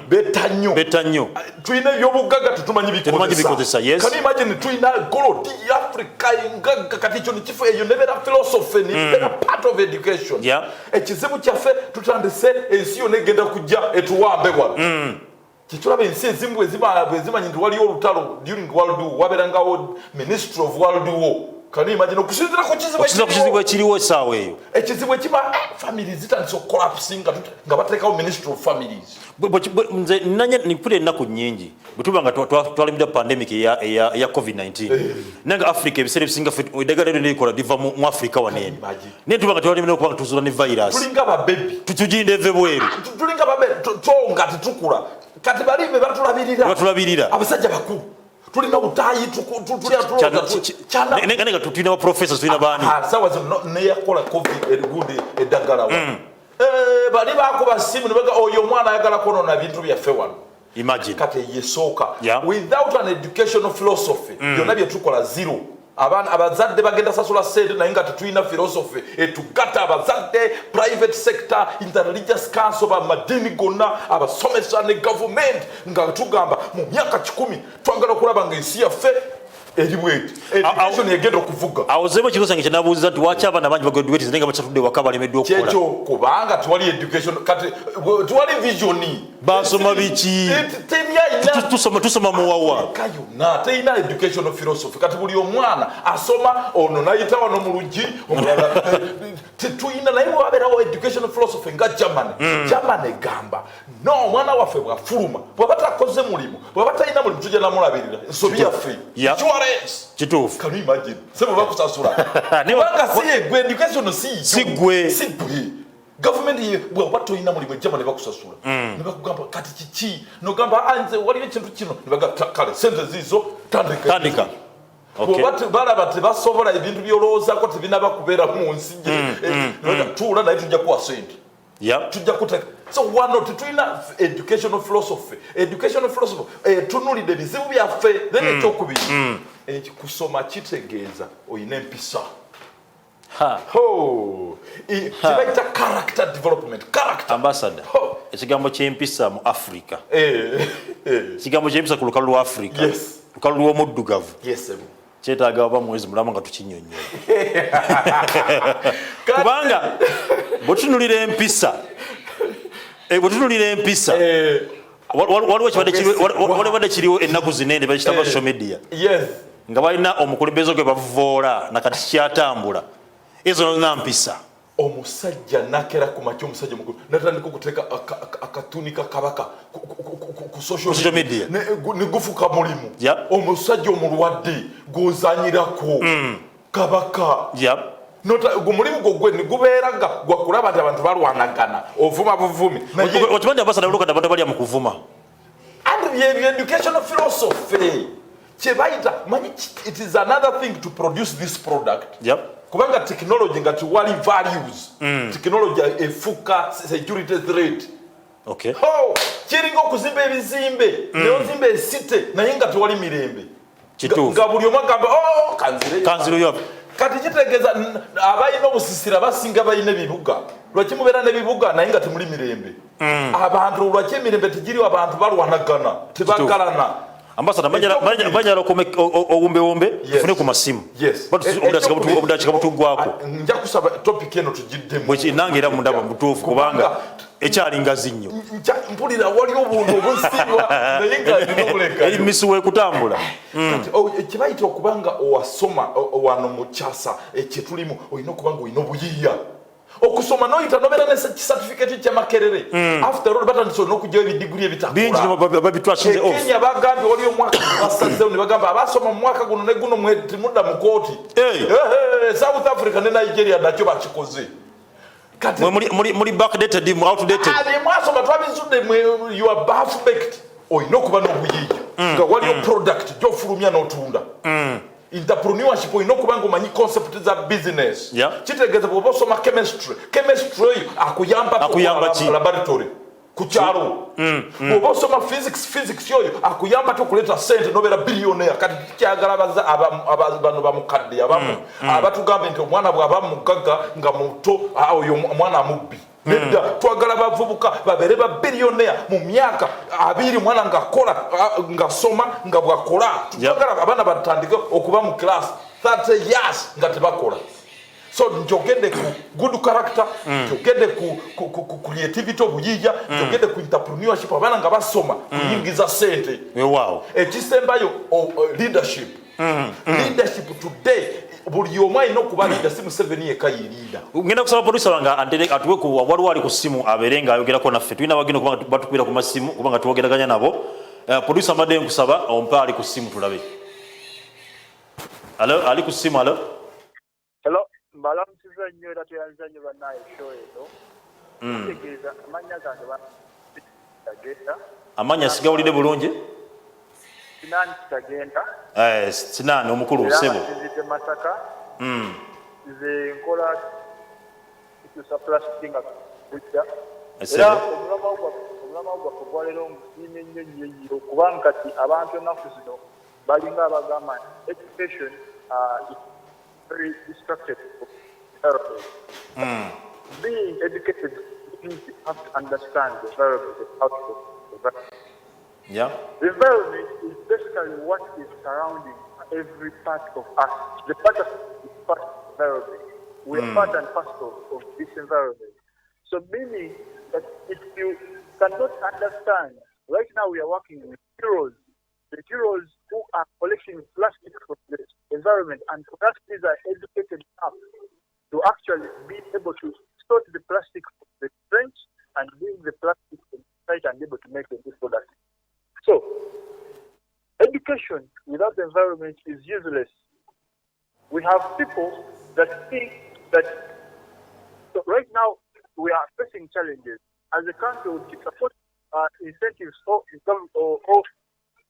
betta nnyo tulina ebyobugagga tetumanyi bikozesa kani imagine tulina golodi Africa engagga kati ekyo nekifo eyo nebeera philosophy nebeera part of education ekizibu kyaffe tutandise ensi yonna egenda kujja etuwambe wano kitulaba ensi ezimu bwezimanyi nti waliyo olutalo during world war wabeerangawo ministry of world war kani imagine okusinzira ku kizibu ekiriwo essaawa eyo ekizibu ekima families zitandise okukolapsinga nga bateekawo ministry of families nze nipula ennaku nnyingi bwe tuba nga twalimira pandemic eya covid-19 naye nga Africa ebiseera ebisinga eddagala eryo nerikola liva mu Africa waneeni naye tuba nga twalimira okuba nga tuzuula ne virus tulinga babebi tuginda eve bweru tulinga babebi tonga tetukula kati bali be batulabirira abasajja bakulu tulina butayi tulina tulina ba professors tulina baani sawa zino neyakola covid erigundi eddagala bali bakuba simu nebaga oyo omwana ayagala konona bintu byaffe wano imagine kati yesooka without an educational philosophy byonna bye tukola zero abazadde bagenda sasula sente naye nga tetulina philosophy etugatta abazadde private sector interreligious council bamadini gonna abasomesa ne government nga tugamba mu myaka 10 twagala okulaba nga ensi yaffe eri bweti education egenda okuvuga awozemo kibuuzo kyange kyenabuuza nti lwaki abaana bangi bagraduate naye nga bakyatudde waka balemeddwa okukola kyekyo kubanga tewali education kati tewali visioni basoma biki tusoma muwawa kayonna teyina educational philosophy kati buli omwana asoma ono nayita wano mu luggi omulala tetuyina naye wabeerawo educational philosophy nga Germany egamba no omwana waffe bwafuluma bwaba takoze mulimu bwaba talina mulimu tujja namulabirira ensobi yaffe kituufu can you imagine sebo bakusasula kubanga si education si gwe government bwaba toyina mulimu Germany bakusasula ne bakugamba kati kiki nogamba anze waliyo ekintu kino ne bagamba kale sente zizo tandika balaba tebasobola ebintu byolowoozaako tebinaba kubeera mu nsi tuula naye tujja kuwa sente tujja kuteka so wano tetulina educational philosophy tunulidde ebizibu byaffe then ekyokubiri kusoma kitegeeza oyina empisa kibaita character development ambassador ekigambo kyempisa mu Africa ekigambo kyempisa ku lukalu lwa Africa lukalu lw'omuddugavu kyetaaga waba mwezi mulama nga tukinyonnyola kubanga bwe tutunulira empisa waliwo kiriwo ennaku zinene bakitaba social media nga balina omukulembeze gwe bavoola nakati kyatambula ezo nampisa omusajja nakera ku makya omusajja mukulu natandika okuteeka akatuni ka kabaka ku social media ne gufuka mulimu omusajja omulwadde gozanyirako kabaka mulimu gwe nigubeeraga gwakulaba nti abantu balwanagana ovuma buvumi okimanyi abasana bulukada abantu balya mu kuvuma and educational philosophy kyebayita manyi it is another thing to produce this product kubanga technology nga tiwali values technology efuka security threat kiringa okuzimba ebizimbe neozimba esite naye nga tiwali mirembe nga buli omu agamba kanzireyo kati kitegeeza abalina obusisira basinga balina ebibuga lwaki mubeera n'ebibuga naye nga temuli mirembe abantu lwaki emirembe tegiriwo abantu balwanagana tebagalana ambasada manyala owumbewumbe tufune ku masimu obudakika butugwako nja kusaba topic eno tugiddemu nange era mundaba mutuufu kubanga ekyalinga zinnyo mpulira waliwo obuntu obusiibwa naye nga alina obuleka eri misiwa ekutambula kibayita okubanga owasoma wano mu kyasa kyetulimu olina okubanga olina obuyiiya okusoma noyita nobeera ne certificate kyamakerere after all batandise olina okugyayo ebidiguli ebitakulaekenya bagambye waliyo omwaka basazeewo ne bagamba abasoma mu mwaka guno ne guno timudda mu kooti South Africa ne Nigeria nakyo bakikoze muli backdated mu outdated mwasoma twabizudde you are half baked olina okuba n'obuyiiya nga waliyo product gyofulumya n'otunda entrepreneurship olina okuba nga omanyi concept za business kitegeeza bw'oba osoma chemistry oyo akuyamba laboratory ku kyalo bw'oba osoma physics oyo akuyamba te okuleeta sente nobeera billionaire kati tukyagala bano bamukadde abamu abatugambe nti omwana bw'aba mugagga nga muto oyo omwana amubbi nedda twagala bavubuka babeere ba billionaire mu myaka 2 mwana ngakola ngasoma nga bwakola twagala abaana batandike okuba mu class 30 years nga tebakola so njogedde ku good character njogedde ku creativity obuyiiya njogedde ku entrepreneurship abaana nga basoma kuyingiza sente ekisembayo leadership leadership today buli omu alina okuba leader si Museveni yekka ye leader ngenda kusaba producer wange atuwe ku waliwo ali ku ssimu abeere nga ayogerako naffe tulina bagenda okuba batukwira ku masimu kubanga twogeraganya nabo producer mbadde nkusaba ompa ali ku ssimu tulabe ali ku ssimu hello mbalamusiza nnyo era tuyanzanye bannaye show eno tegeeza amanya gange bagenda amanya sigawulidde bulungi Sinani kitagenda Sinani omukulu sebo nzite Masaka nze nkola ikyusa plastic nga kujja era omulama ogwa kubwalero musiime nnyo kubanga kati abantu ennaku zino balinga abagamba education is very destructive for environment. Being educated means you have to understand the environment and how to survive. The environment is basically what is surrounding every part of us. The part of us is part of the environment. We are part and parcel of this environment. So meaning that if you cannot understand, right now we are working with heroes, the heroes who are collecting plastic from the environment, and for us these are educated enough to actually be able to sort the plastic from the trench and bring the plastic to the site and be able to make this product. So, education without the environment is useless. We have people that think that so right now we are facing challenges. As a country, we support incentives or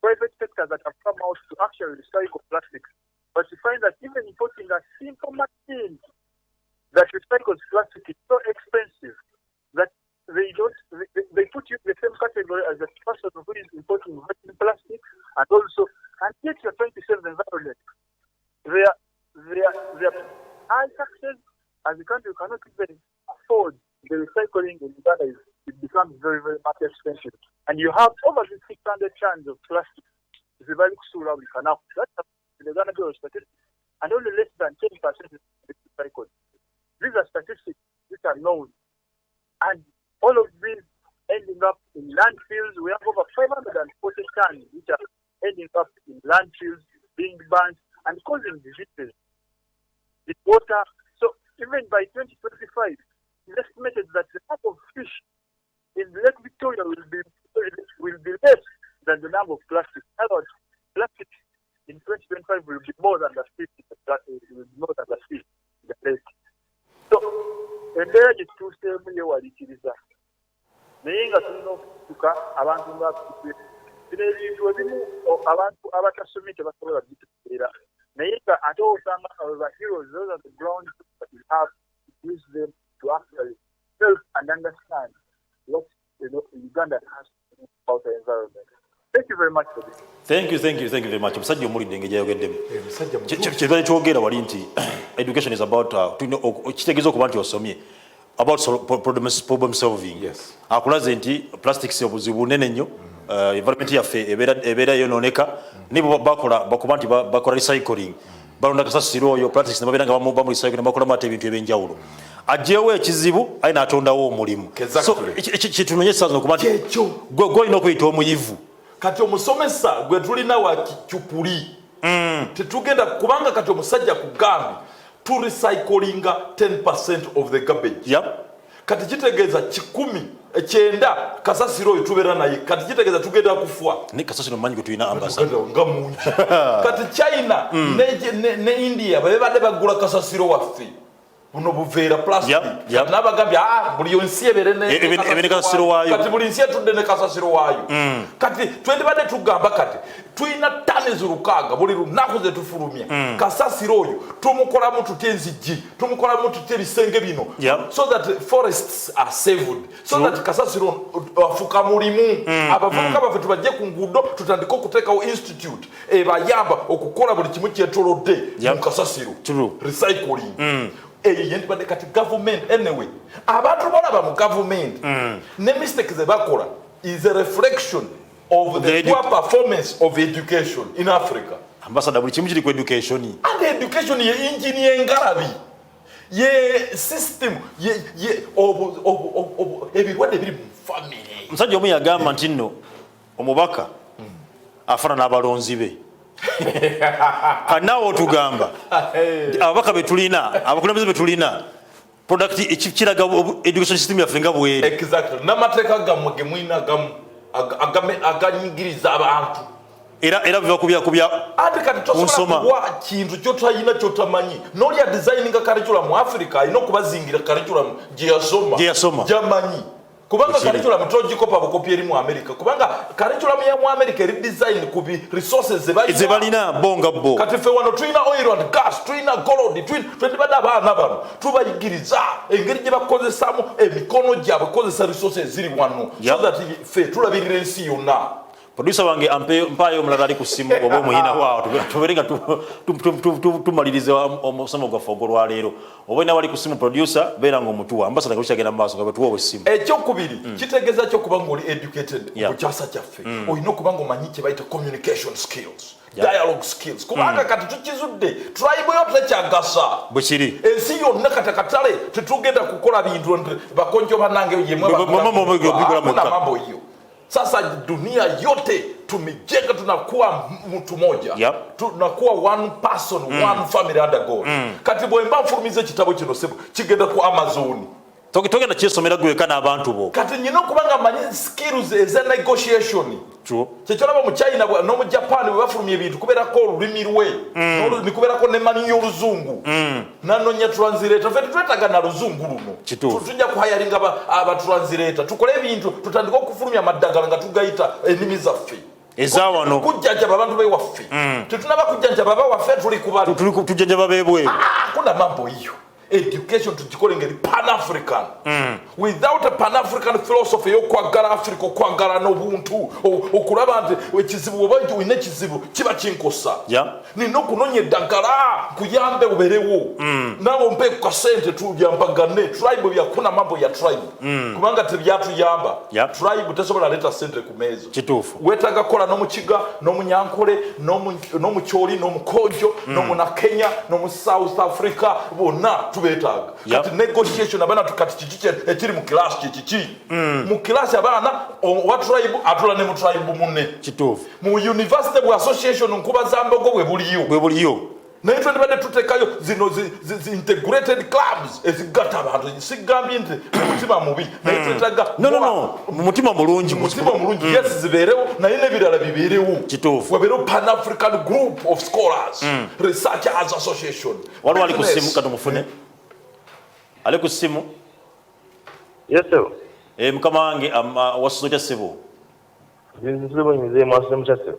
private sectors that have come out to actually recycle plastics. But you find that even importing a simple machine that recycles plastic is so expensive that they put you in the same category as the person who is importing virgin plastic, and yet you're trying to save the environment. Their high taxes as a country cannot even afford the recycling in Uganda. It becomes very, very much expensive. And you have over 600 tons of plastic. That's the Uganda Bureau of Statistics. And only less than 10% is recycled. These are statistics which are known. And all of these ending up in landfills. We have over 540 tons which are ending up in landfills, being burnt and causing diseases. The water. So even by 2025, it's estimated that the number of fish in Lake Victoria will be less than the number of plastics. In other words, plastic in 2025 will be more than the fish in the plastic, will be more than the fish in the lake. So, embeera gye tutuuseemu yeewaliikiriza naye nga tulina okutuka abantu nga bino ebintu ebimu abantu abatasomye tebasobola bitutegeera naye nga ate osanga the heroes, those are the ground that we have to use them to actually help and understand what Uganda has to do about the environment. Thank you very much for this. Thank you very much. Musajja omulidde engeri yayogeddemu. Kyebali kyogera wali nti education is about kitegeeza okuba nti osomye about problem solving. Yes. Akulaze nti plastics obuzibu bunene nnyo, environment yaffe ebeera yonooneka, nibo bakuba nti bakola recycling, balonda kasasiro oyo plastics ne babeera nga bamu recycling, bakolamu ate ebintu ebyenjawulo. Ajjeewo ekizibu aye n'atondawo omulimu. So kitunonye essaazi okuba nti gw'olina okuyita omuyivu. Kati omusomesa gwe tulina wa kicyupuli tetugenda kubanga kati omusajja ku gambi tu recyclinga 10% of the garbage. Yep. Kati kitegeeza 9 kasasiro oyo tubeera naye kati kitegeeza tugenda kufa ne kasasiro manyi gwe tulina ambassador nga mungi kati China ne India babadde bagula kasasiro waffe buno buveera plastic. N'abagambye buli nsi ebene kasasiro waayo. Kati buli nsi etudde ne kasasiro waayo. Kati twendibadde tugamba kati tulina ttani ez'olukaaga buli lunaku ze tufulumya. Kasasiro oyo tumukolamu tutya enzigi, tumukolamu tutya ebisenge bino, so that forests are saved, so that kasasiro afuka mulimu. Abavubuka baffe tubajje ku nguudo tutandike okuteekawo institute ebayamba okukola buli kimu kyetolodde mu kasasiro. Recycling. Yentibadde kati government anyway abantu bolaba mu government ne mistake ze bakola is a reflection of the poor performance of education in Africa. Ambassador buli kimu kiri ku education. And education ye engineer ngalabi ye system ye ebirwadde biri mu family. Musajja omu yagamba nti nno omubaka afaanana n'abalonzi be. Kanawo tugamba ababaka betulina abakulembeze betulina product ekiraga education system yaffe nga bweri. Exactly. N'amateeka gammwe ge mulina aganyigiriza abantu era biva kubya ate kati tosobola kuwa kintu kyotayina kyotamanyi n'olya designing curriculum mu Africa alina okubazingira curriculum gye yasoma jamanyi kubanga curriculum togikopa bukopi eri mu America kubanga curriculum ya mu America eri design ku resources ze balina bonga bo. Kati fe wano tulina oil and gas, tulina gold, twendibadde abaana bano tubayigiriza engeri gye bakozesaamu emikono gyabwe kozesa resources ziri wano so that fe tulabirira ensi yonna. Producer wange mpayo omulala ali ku ssimu oba omuyina waawo tuberenga tumalirize omusomo gwaffe ogw'olwaleero oba ina wali ku ssimu producer beera nga omutuwa ambassador kukyagenda mu maaso nga bwetuwa essimu. Ekyokubiri kitegeeza kyokuba ng'oli educated ku kyasa kyaffe olina okuba ng'omanyi kye bayita communication skills, dialogue skills kubanga kati tukizudde tribe yo tekyagasa bwe kiri ensi yonna kati akatale tetugenda kukola bintu bakonjo banange yemwe mambo hiyo. Sasa dunia yote tumejenga, tunakuwa mtu moja, tunakuwa one person, one family under God. Kati bwemba mfurumize kitabo kino sebo kigenda ku Amazon togenda kyesomera gwekana abantu bo kati nyino kubanga manyi skills eza negotiation. True. Kyekyoraba mu China no mu Japan bwe bafulumya ebintu kubeerako olulimi lwe ni kubeerako ne mani y'oluzungu nanonya translator fe twetaga na luzungu luno tujja kuhayaringa aba translator tukole ebintu tutandika okufulumya amaddagala nga tugayita ennimi zaffe ezawano kujjanja abantu bewaffe tetunaba kujjanja baba waffe tuli kubali tujjanja babebwe kuna mambo hiyo. Education tujikole ngeri pan-African. Without a pan-African philosophy yokwagala Africa okwagala n'obuntu okulaba nti ekizibu obanji wine ekizibu kiba kinkosa nina okunonya eddagala kuyambe uberewo nabo mpe ku kasente tuyambagane tribe byakuna mambo ya tribe kubanga tebyatuyamba tribe tesobola leta sente ku mezo kituufu wetaga kola n'omukiga n'omunyankole n'omukyoli n'omukonjo n'omuna Kenya n'omu South Africa bonna tubeetaaga kati negotiation abaana tukati kiki ekiri mu class kiki mu class abaana wa tribe atula ne mu tribe munne kituufu mu university bu association nkuba za mbogo bwe buliyo naye twandibadde tuteekayo zino integrated clubs ezigatta abantu sigambye nti mutima mubi naye twetaaga mu mutima mulungi yes zibeerewo naye n'ebirala bibeerewo kituufu wabeerewo pan african group of scholars researchers association waliwo ali ku ssimu kati mufune ali ku ssimu Yes, sir. mukama wange wasuzo kya ssebo Nzibu nyize mwasemu kyase.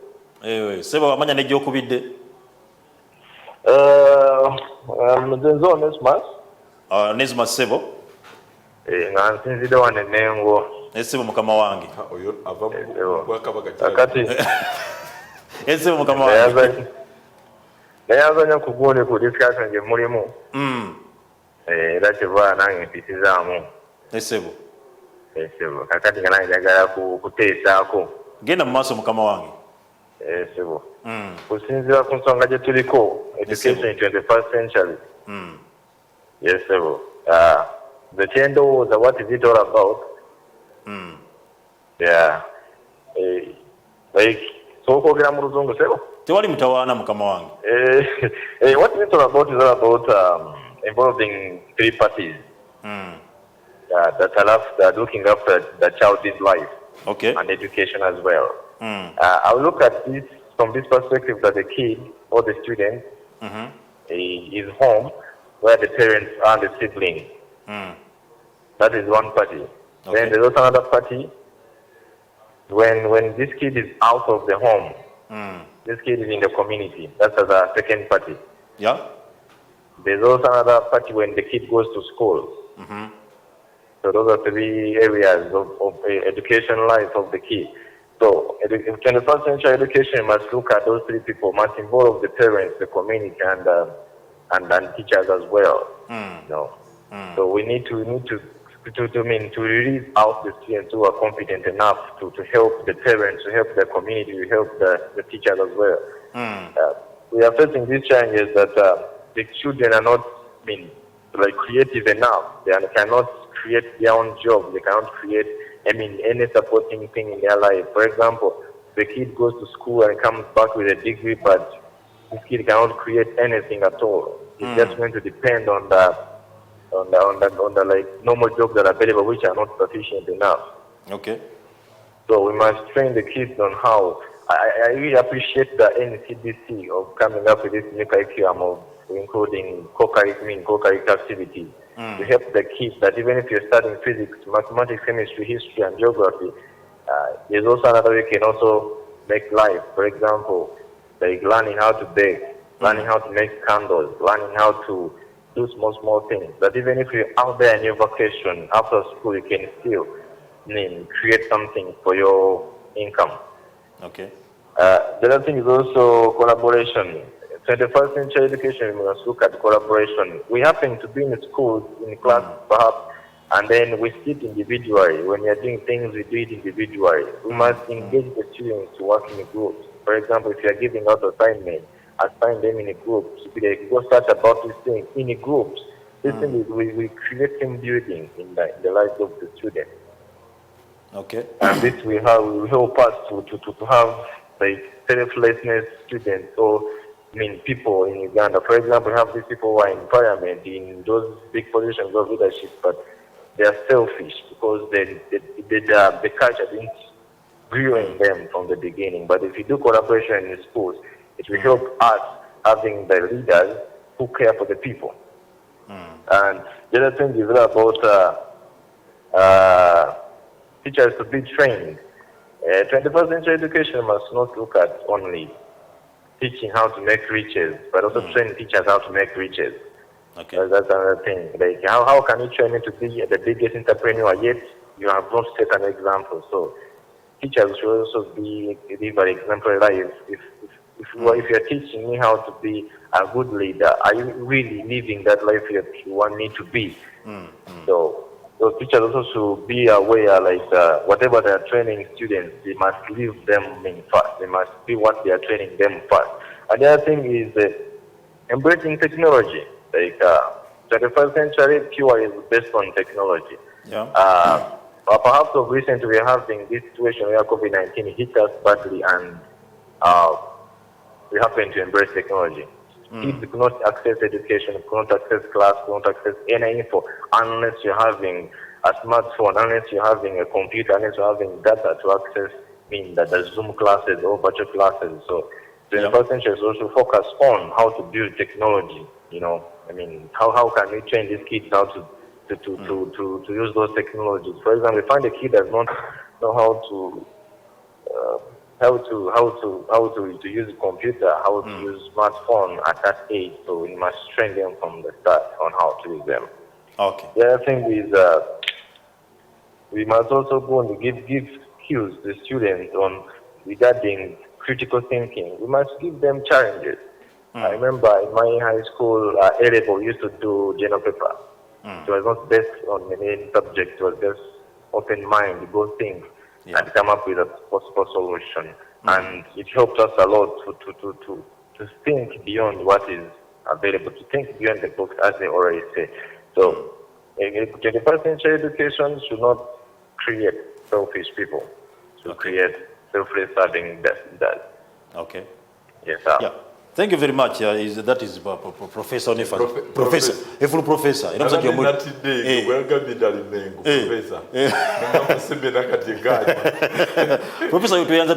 Sebo amanya nejjokubidde Nzenzo Onesmus. Onesmus Sebo. Nga nsinzidde wane Mengo. Sebo mukama wange. Oyo ava mu Bwakabaka Akati. Sebo mukama wange. Nayazanya kugone ku discussion gye mulimu. Era kyeva nange mpitizaamu. Sebo. Sebo. Kakati nga nange njagala kuteesaako. Genda mu maaso mukama wange. Sebo. Kusinziira ku nsonga gye tuliko, education in 21st century. Yes, Sebo. The Chendowooza, what is it all about? Yeah. Like, so kwogera mu Luzungu, Sebo? Tewali mutawaana mukama wange. What is it all about is all about involving three parties that are looking after the child's life and education as well. I'll look at this from this perspective that the kid or the student is home where the parents are the siblings. That is one party. Then there's also another party when this kid is out of the home, this kid is in the community. That's the second party. Yeah. There's also another party when the kid goes to school. So those are three areas of education life of the kid. So in 21st century education must look at those three people, must involve the parents, the community, and teachers as well. So we need to release out the students who are competent enough to help the parents, to help the community, to help the teachers as well. We are facing these challenges that the children are not creative enough. They cannot create their own job. They cannot create any supporting thing in their life. For example, the kid goes to school and comes back with a degree, but this kid cannot create anything at all. It's just going to depend on the normal jobs that are available, which are not sufficient enough. Okay. So we must train the kids on how. I really appreciate the NCDC of coming up with this new curriculum of including co-curricular activities to help the kids that even if you're studying physics, mathematics, chemistry, history, and geography, there's also another way you can also make life. For example, like learning how to bake, learning how to make candles, learning how to do small things. That even if you're out there in your vacation, after school, you can still create something for your income. Okay. The other thing is also collaboration. 21st century education, we must look at collaboration. We happen to be in schools, in class perhaps, and then we sit individually. When we are doing things, we do it individually. We must engage the students to work in groups. For example, if you are giving out assignments, assign them in a group. Go start about this thing in a groups. This thing is we create team building in the lives of the students. Okay. And this will help us to have selflessness students or people in Uganda. For example, we have these people who are in parliament in those big positions of leadership, but they are selfish because the culture didn't grew in them from the beginning. But if you do collaboration in the schools, it will help us having the leaders who care for the people. And the other thing is about teachers to be trained. 21st century education must not look at only teaching how to make riches, but also train teachers how to make riches. Okay. That's another thing. Like how can you train me to be the biggest entrepreneur, yet you have not set an example? So teachers should also live an exemplary life. If you're teaching me how to be a good leader, are you really living that life you want me to be? So teachers also should be aware, whatever they are training students, they must leave them first. They must be what they are training them first. And the other thing is embracing technology. 21st century cure is based on technology. Yeah. Perhaps of recent we are having this situation where COVID-19 hit us badly and we happen to embrace technology. Kids cannot access education, cannot access class, cannot access any info unless you're having a smartphone, unless you're having a computer, unless you're having data to access the Zoom classes or virtual classes. So 21st century is also focus on how to build technology. How can we train these kids how to use those technologies? For example, if a kid does not know how to use a computer, how to use smartphone at that age, so we must train them from the start on how to use them. Okay. The other thing is we must also go and give skills to students on regarding critical thinking. We must give them challenges. I remember in my high school, A-level, we used to do general paper. It was not based on the main subject, it was just open mind, go think, and come up with a possible solution. And it helped us a lot to think beyond what is available, to think beyond the book, as they already say. So, 21st century education should not create selfish people, should create self-serving that. Okay. Yes, sir. Yeah. Thank you very much. That is Professor Nefas. Professor. Full professor. Professor tuyanza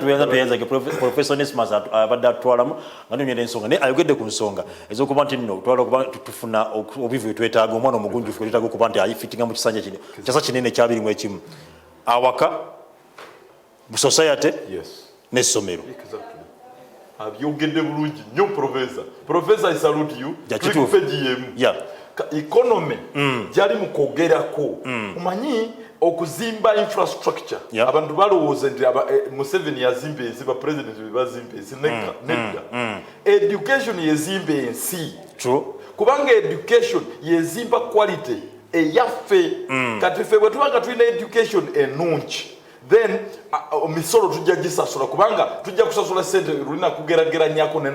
Professor Nesmas abadde atwalamu nganyonyera ensonga naye ayogedde ku nsonga ez'okuba nti nno twala okuba tufuna obuvivu twetaaga omwana omugunjufu twetaaga okuba nti ayifitinga mu kisanja kino kyasa kinene kyabirimu ekimu awaka mu society n'essomero. Abyogedde bulungi nnyo professor I salute you. Yeah. Economy jali mukogerako umanyi okuzimba infrastructure abantu balowooza nti Museveni yazimba ensi ba president bazimba ensi nedda education yezimba ensi kubanga education yezimba quality eyaffe kati ffe bwe tubanga tulina education ennungi then misolo tujja gisasula kubanga tujja kusasula sente lulina kugerageranyako ne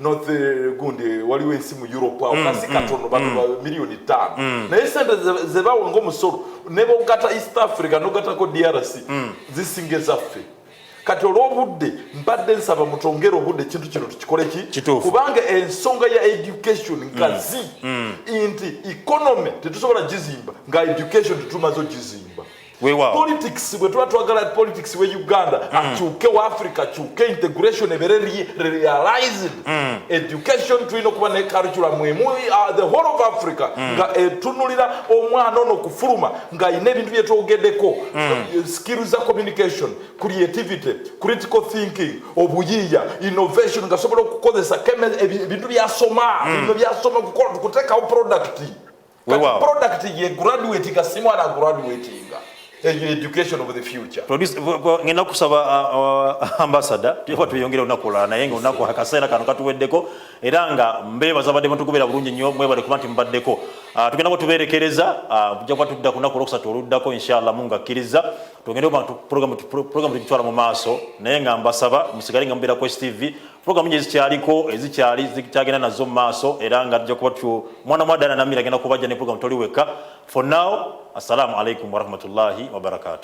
north gundi waliwo ensi mu Europe awo kasi katono bantu milioni 5 naye sente zebawo ng'omusolo ne bogata East Africa nogatako DRC zisinga ezaffe kati olw'obudde mbadde nsaba mutongera obudde kintu kino tukikole kubanga ensonga ya education nkazi nti economy tetusobola gizimba nga education tetumaze ogizimba. Politics, we try to aggregate politics where Uganda, achuke wa Africa, achuke integration, very realized education to inokwane curriculum the whole of Africa. Nga tunulira omwana no kufuruma nga ine bintu byetu ogedeko skills za communication, creativity, critical thinking, obuyiya, innovation nga sobola okukozesa bintu byasoma, bintu byasoma kuteka product. Product ye graduate ga simwana graduating. Education of the future. Ngenda kusaba ambassador tuko tuyongera unakola naye nga unako akaseera kano katuweddeko era nga mbebaza badde mutukubera bulungi nnyo mwebale kubanti mbaddeko tugenda ko tuberekereza tujja kuba tudda kunako lokusatu oluddako inshallah mungu akkiriza tugende program tukitwala mu maaso naye nga mbasaba musigale nga mbeera Quest TV program nyingi ezikyali zikyagenda nazo mu maaso era nga tujja kuba mwana mwadana namira agenda kubajja ne program toli weka. For now, assalamu alaikum wa rahmatullahi wa barakatuh.